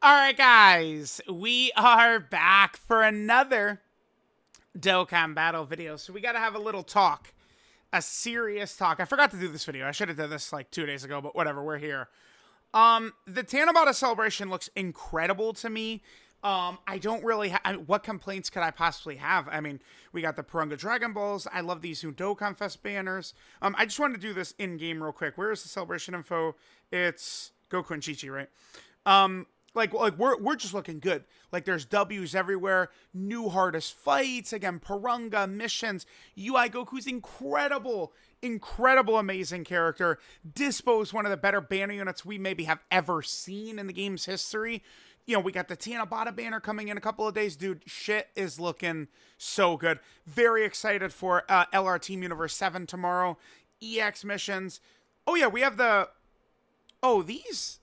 All right, guys, we are back for another Dokkan battle video. So we got to have a little talk, a serious talk. I forgot to do this video. I should have done this like 2 days ago, but whatever. We're here. The TANABATA celebration looks incredible to me. I don't really what complaints could I possibly have? I mean, we got the Purunga Dragon Balls. I love these new Dokkan Fest banners. I just wanted to do this in game real quick. Where is the celebration info? It's Goku and Chi-Chi, right? Like we're just looking good. Like there's W's everywhere, new hardest fights, again, Purunga, missions, UI Goku's incredible, amazing character. Dispo's one of the better banner units we maybe have ever seen in the game's history. You know, we got the TANABATA banner coming in a couple of days. Dude, shit is looking so good. Very excited for LR Team Universe 7 tomorrow. EX missions. Oh yeah, we have the... Oh, these...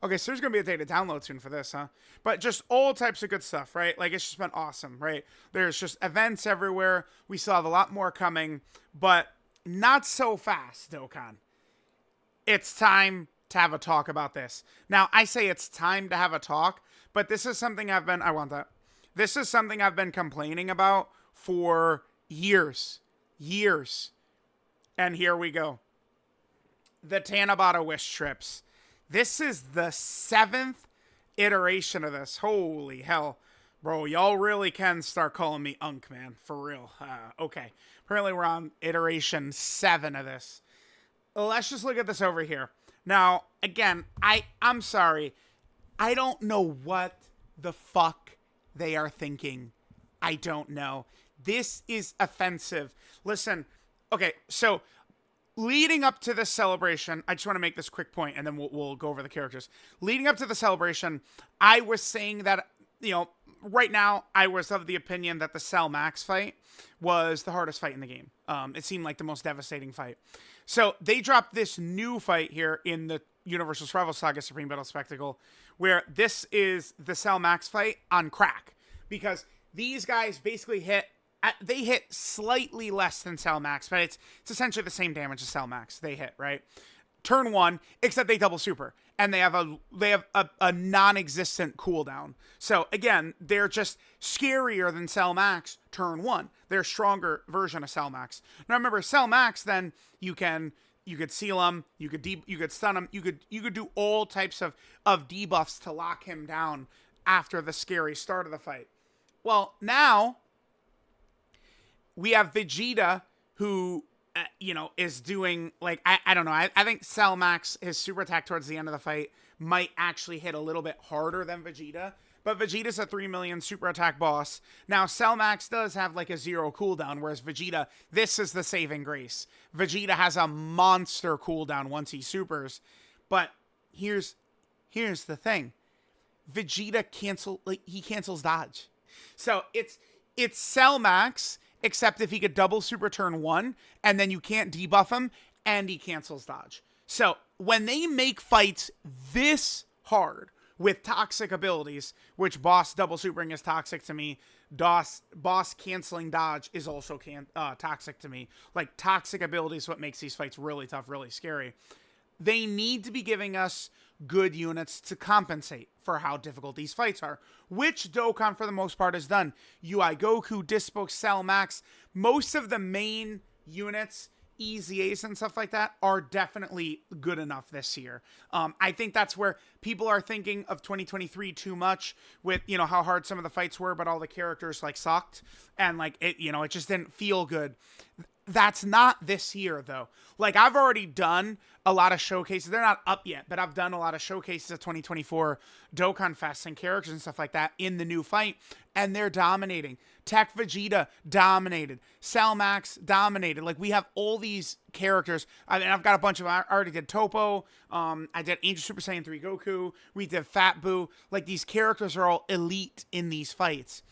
Okay, so there's going to be a day to download soon for this, huh? But just all types of good stuff, right? Like, it's just been awesome, right? There's just events everywhere. We still have a lot more coming, but not so fast, Dokkan. It's time to have a talk about this. Now, I say it's time to have a talk, but this is something I want that. This is something I've been complaining about for years. And here we go. The TANABATA wish trips. This is the 7th iteration of this. Holy hell. Bro, y'all really can start calling me Unk, man. For real. Okay. Apparently we're on iteration 7 of this. Let's just look at this over here. Now, again, I'm sorry. I don't know what the fuck they are thinking. I don't know. This is offensive. Listen, okay, so... leading up to this celebration, I just want to make this quick point, and then we'll go over the characters. Leading up to the celebration, I was saying that, you know, right now, I was of the opinion that the Cell Max fight was the hardest fight in the game. It seemed like the most devastating fight. So they dropped this new fight here in the Universal Survival Saga Supreme Battle Spectacle, where this is the Cell Max fight on crack. Because these guys basically they hit slightly less than Cell Max, but it's essentially the same damage as Cell Max. They hit, right? Turn 1, except they double super. And they have a non-existent cooldown. So, again, they're just scarier than Cell Max turn 1. They're a stronger version of Cell Max. Now, remember, Cell Max, then, you could seal him, you could stun him, you could do all types of debuffs to lock him down after the scary start of the fight. Well, now... we have Vegeta, who, is doing, like, I don't know. I think Cell Max, his super attack towards the end of the fight, might actually hit a little bit harder than Vegeta. But Vegeta's a 3 million super attack boss. Now, Cell Max does have, like, a 0 cooldown, whereas Vegeta, this is the saving grace. Vegeta has a monster cooldown once he supers. But here's the thing. Vegeta cancels dodge. So, it's Cell Max... except if he could double super turn 1, and then you can't debuff him, and he cancels dodge. So, when they make fights this hard with toxic abilities, which boss double supering is toxic to me, boss canceling dodge is also toxic to me. Like, toxic abilities is what makes these fights really tough, really scary. They need to be giving us good units to compensate for how difficult these fights are, which Dokkan for the most part has done. UI Goku, Dispo, Cell Max, most of the main units, EZAs and stuff like that, are definitely good enough this year. I think that's where people are thinking of 2023 too much with, how hard some of the fights were, but all the characters like sucked and like it just didn't feel good. That's not this year, though. Like, I've already done a lot of showcases. They're not up yet, but I've done a lot of showcases of 2024 Dokkan Fest and characters and stuff like that in the new fight, and they're dominating. Tech Vegeta dominated. Cell Max dominated. Like, we have all these characters. I mean, I've got a bunch of them. I already did Topo. I did Angel Super Saiyan 3 Goku. We did Fat Boo. Like, these characters are all elite in these fights.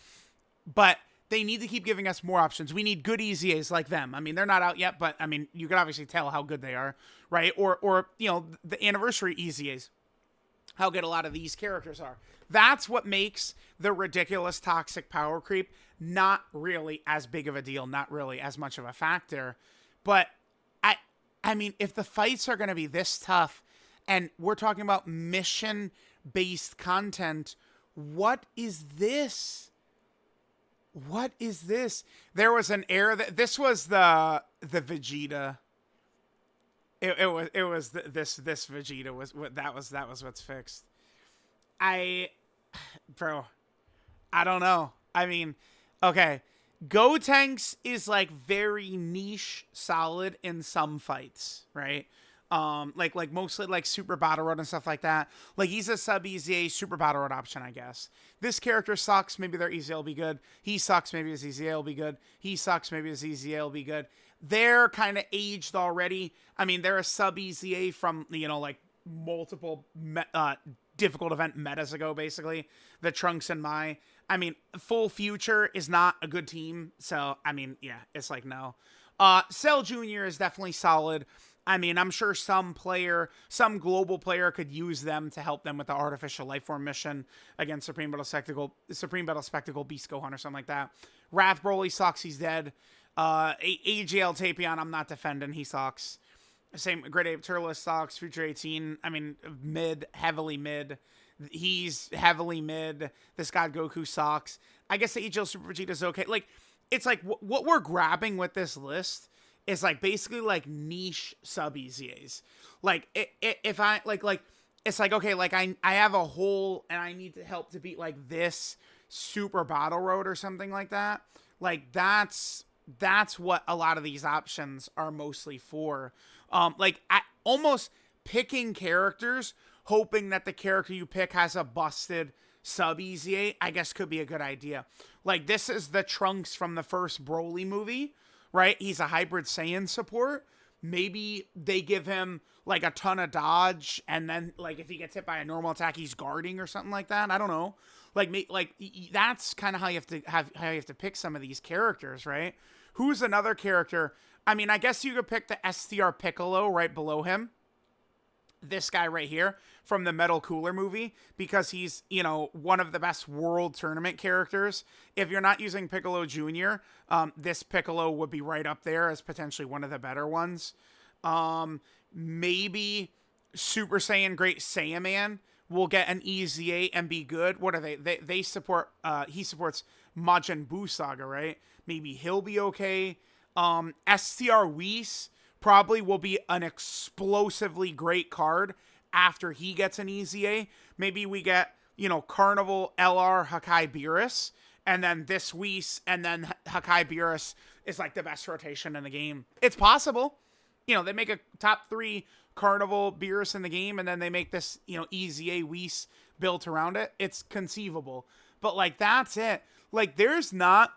But... they need to keep giving us more options. We need good EZAs like them. I mean, they're not out yet, but I mean, you can obviously tell how good they are, right? Or the anniversary EZAs, how good a lot of these characters are. That's what makes the ridiculous toxic power creep not really as big of a deal, not really as much of a factor. But I mean, if the fights are going to be this tough, and we're talking about mission based content. What is this? What is this? There was an error that this was the Vegeta. This Vegeta was that was what's fixed. I bro, I don't know. I mean, okay. Gotenks is like very niche solid in some fights, right? Like mostly like Super Battle Road and stuff like that. Like he's a sub EZA Super Battle Road option, I guess. This character sucks, maybe their EZA will be good. He sucks, maybe his EZA will be good. He sucks, maybe his EZA will be good. They're kind of aged already. I mean, they're a sub EZA from, you know, like multiple difficult event metas ago, basically. The Trunks and Mai. I mean, Full Future is not a good team. So, I mean, yeah, it's like no. Cell Jr. is definitely solid. I mean, I'm sure some global player could use them to help them with the artificial life form mission against Supreme Battle Spectacle, Beast Gohan or something like that. Wrath Broly sucks, he's dead. AGL Tapion, I'm not defending, he sucks. Same, Great Ape Turles sucks. Future 18, I mean, heavily mid. He's heavily mid. This God Goku sucks. I guess the AGL Super Vegeta is okay. Like, it's like, what we're grabbing with this list is like basically like niche sub EZAs. Like if I like it's like, okay, like I have a hole and I need to help to beat like this Super Battle Road or something like that. Like that's what a lot of these options are mostly for. Like almost picking characters, hoping that the character you pick has a busted sub EZA, I guess could be a good idea. Like this is the Trunks from the first Broly movie. Right? He's a hybrid Saiyan support. Maybe they give him like a ton of dodge, and then like if he gets hit by a normal attack, he's guarding or something like that. I don't know. Like that's kind of how you have to pick some of these characters, right? Who's another character? I mean, I guess you could pick the STR Piccolo right below him. This guy right here from the Metal Cooler movie, because he's, you know, one of the best world tournament characters. If you're not using Piccolo Jr., this Piccolo would be right up there as potentially one of the better ones. Maybe Super Saiyan Great Saiyaman will get an EZA and be good. What are they? They support, he supports Majin Buu Saga, right? Maybe he'll be okay. STR Whis probably will be an explosively great card after he gets an EZA. Maybe we get, you know, Carnival LR Hakai Beerus, and then this Whis, and then Hakai Beerus is like the best rotation in the game. It's possible. You know, they make a top 3 Carnival Beerus in the game, and then they make this, you know, EZA Whis built around it. It's conceivable. But, like, that's it. Like, there's not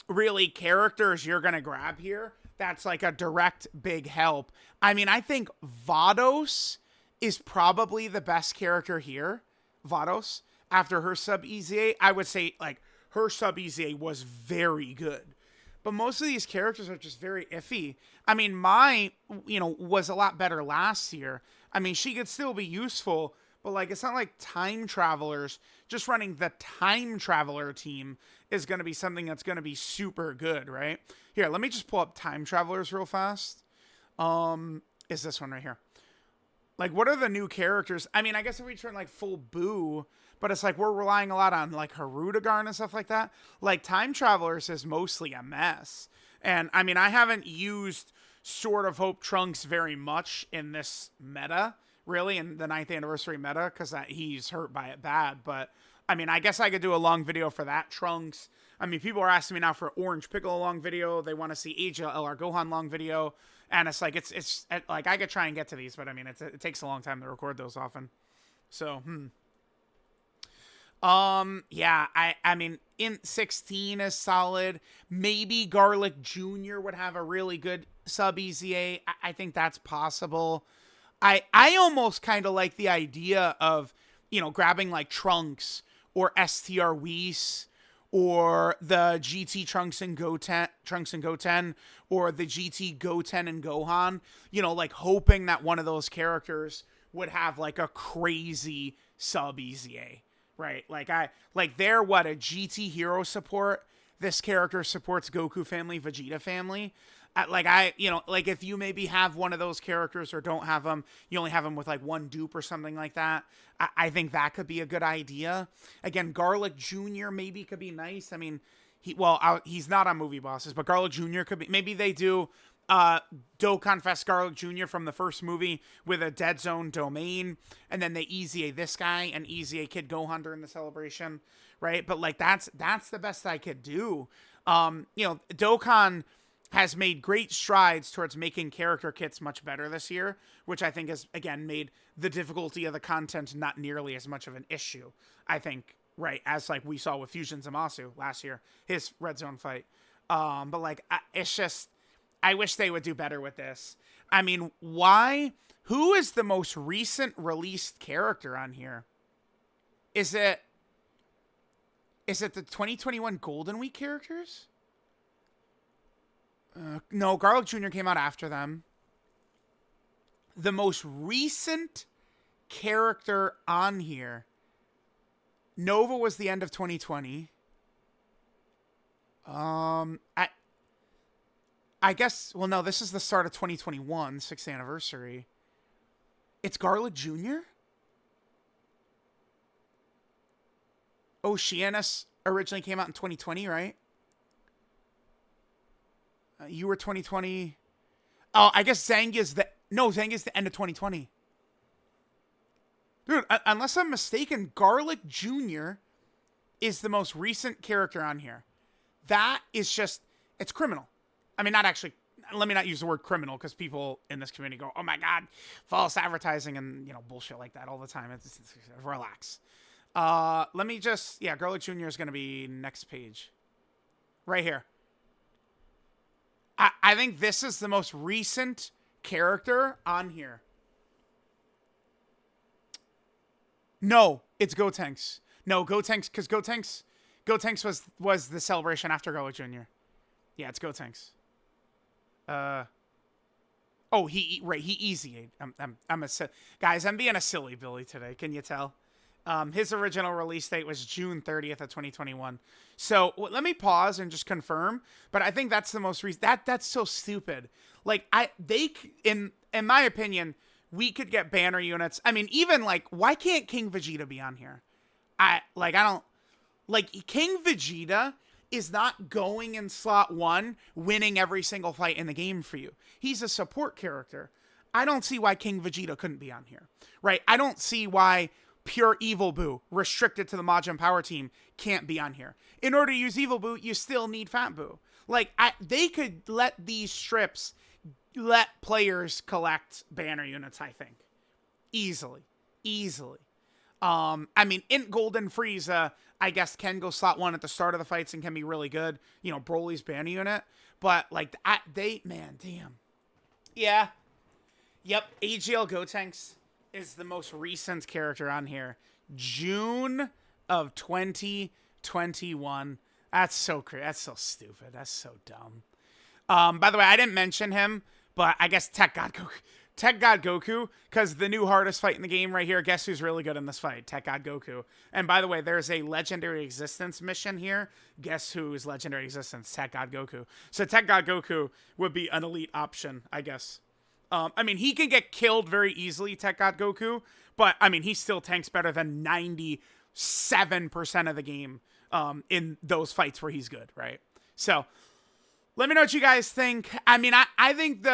really characters you're going to grab here that's like a direct big help. I mean, I think Vados is probably the best character here. Vados, after her sub EZA, I would say like her sub EZA was very good. But most of these characters are just very iffy. I mean, Mai, you know, was a lot better last year. I mean, she could still be useful, but like it's not like Time Travelers. Just running the Time Traveler team is going to be something that's going to be super good, right? Here, let me just pull up Time Travelers real fast. Is this one right here. Like, what are the new characters? I mean, I guess if we turn, like, full Boo, but it's like we're relying a lot on, like, Harudagarn and stuff like that. Like, Time Travelers is mostly a mess. And, I mean, I haven't used Sword of Hope Trunks very much in this meta, really, in the 9th anniversary meta, because he's hurt by it bad. But, I mean, I guess I could do a long video for that Trunks. I mean, people are asking me now for Orange Piccolo long video. They want to see AGL LR Gohan long video. And it's like, it's like, I could try and get to these, but I mean, it takes a long time to record those often. So, yeah, I mean, in 16 is solid. Maybe Garlic Jr. would have a really good sub EZA. I think that's possible. I almost kind of like the idea of, you know, grabbing like Trunks or STR Whis, or the GT Trunks and Goten, or the GT Goten and Gohan, you know, like hoping that one of those characters would have like a crazy sub EZA, right? Like they're a GT hero support. This character supports Goku family, Vegeta family. Like if you maybe have one of those characters or don't have them, you only have them with like one dupe or something like that. I think that could be a good idea. Again, Garlic Jr. maybe could be nice. I mean, he's not on Movie Bosses, but Garlic Jr. could be. Maybe they do Dokkan Fest Garlic Jr. from the first movie with a Dead Zone domain, and then they Easy A this guy and Easy A Kid Gohan during the celebration, right? But like that's the best I could do. Dokkan has made great strides towards making character kits much better this year, which I think has, again, made the difficulty of the content not nearly as much of an issue, I think, right, as, like, we saw with Fusion Zamasu last year, his Red Zone fight. But, like, it's just, I wish they would do better with this. I mean, who is the most recent released character on here? Is it the 2021 Golden Week characters? No, Garlic Jr. came out after them. The most recent character on here, Nova was the end of 2020. I guess, well, no, this is the start of 2021, 6th anniversary. It's Garlic Jr.? Oceanus originally came out in 2020, right? You were 2020. Oh, I guess Zangia's the end of 2020. Dude, unless I'm mistaken, Garlic Jr. is the most recent character on here. That is just, it's criminal. I mean, not actually, let me not use the word criminal because people in this community go, oh my God, false advertising and, bullshit like that all the time. It's relax. Let me just, Garlic Jr. is going to be next page. Right here. I think this is the most recent character on here. No, it's Gotenks. No, Gotenks, because Gotenks was the celebration after Garlic Jr. Yeah, it's Gotenks. He easy. Guys, I'm being a silly Billy today. Can you tell? His original release date was June 30th of 2021. So let me pause and just confirm. But I think that's the most recent. That's so stupid. Like in my opinion, we could get banner units. I mean, even like, why can't King Vegeta be on here? King Vegeta is not going in slot 1, winning every single fight in the game for you. He's a support character. I don't see why King Vegeta couldn't be on here, right? I don't see why Pure Evil Boo, restricted to the Majin Power team, can't be on here. In order to use Evil Boo, you still need Fat Boo. Like, they could let these strips let players collect banner units, I think. Easily. I mean, Int Golden Frieza, I guess, can go slot 1 at the start of the fights and can be really good. Broly's banner unit. But, like, man, damn. Yeah. Yep, AGL Gotenks is the most recent character on here. June of 2021. That's so crazy. That's so stupid. That's so dumb. By the way, I didn't mention him, but I guess Tech God Goku, because the new hardest fight in the game right here, guess who's really good in this fight? Tech God Goku. And by the way, there's a Legendary Existence mission here. Guess who's Legendary Existence? Tech God Goku. So Tech God Goku would be an elite option, I guess. I mean, he can get killed very easily, Tech God Goku, but, I mean, he still tanks better than 97% of the game in those fights where he's good, right? So, let me know what you guys think. I mean, I think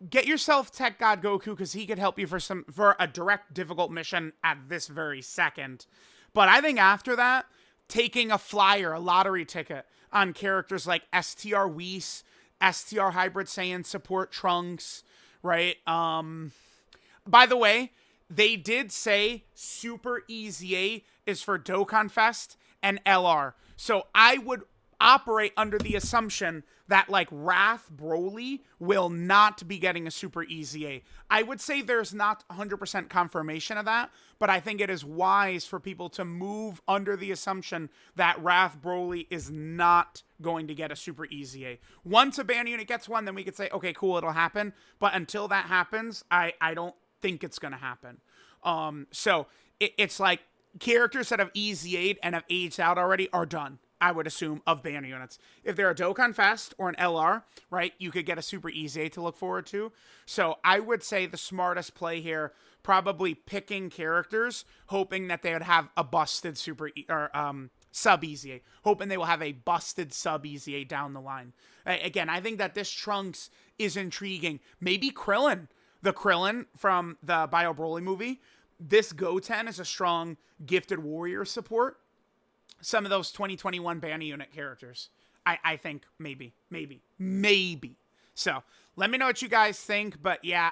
get yourself Tech God Goku because he could help you for a direct difficult mission at this very second. But I think after that, taking a flyer, a lottery ticket on characters like STR Whis, STR Hybrid Saiyan support Trunks, right? By the way, they did say Super Easy A is for Dokkan Fest and LR. So I would operate under the assumption that like Wrath Broly will not be getting a Super Easy A. I would say there's not 100% confirmation of that, but I think it is wise for people to move under the assumption that Wrath Broly is not going to get a Super Easy A. Once a banner unit gets one, then we could say, okay, cool, it'll happen. But until that happens, I don't think it's going to happen. So it's like characters that have Easy Aid and have aged out already are done. I would assume, of banner units. If they're a Dokkan Fest or an LR, right, you could get a Super EZA to look forward to. So I would say the smartest play here, probably picking characters, hoping that they would have a busted sub EZA, hoping they will have a busted sub EZA down the line. Again, I think that this Trunks is intriguing. Maybe Krillin, the Krillin from the Bio Broly movie. This Goten is a strong Gifted Warrior support. Some of those 2021 banner unit characters. I think maybe. So let me know what you guys think. But yeah,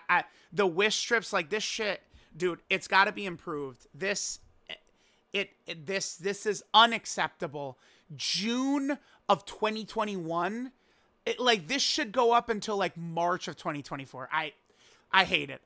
the wish strips, like this shit, dude, it's got to be improved. This is unacceptable. June of 2021. Like this should go up until like March of 2024. I hate it.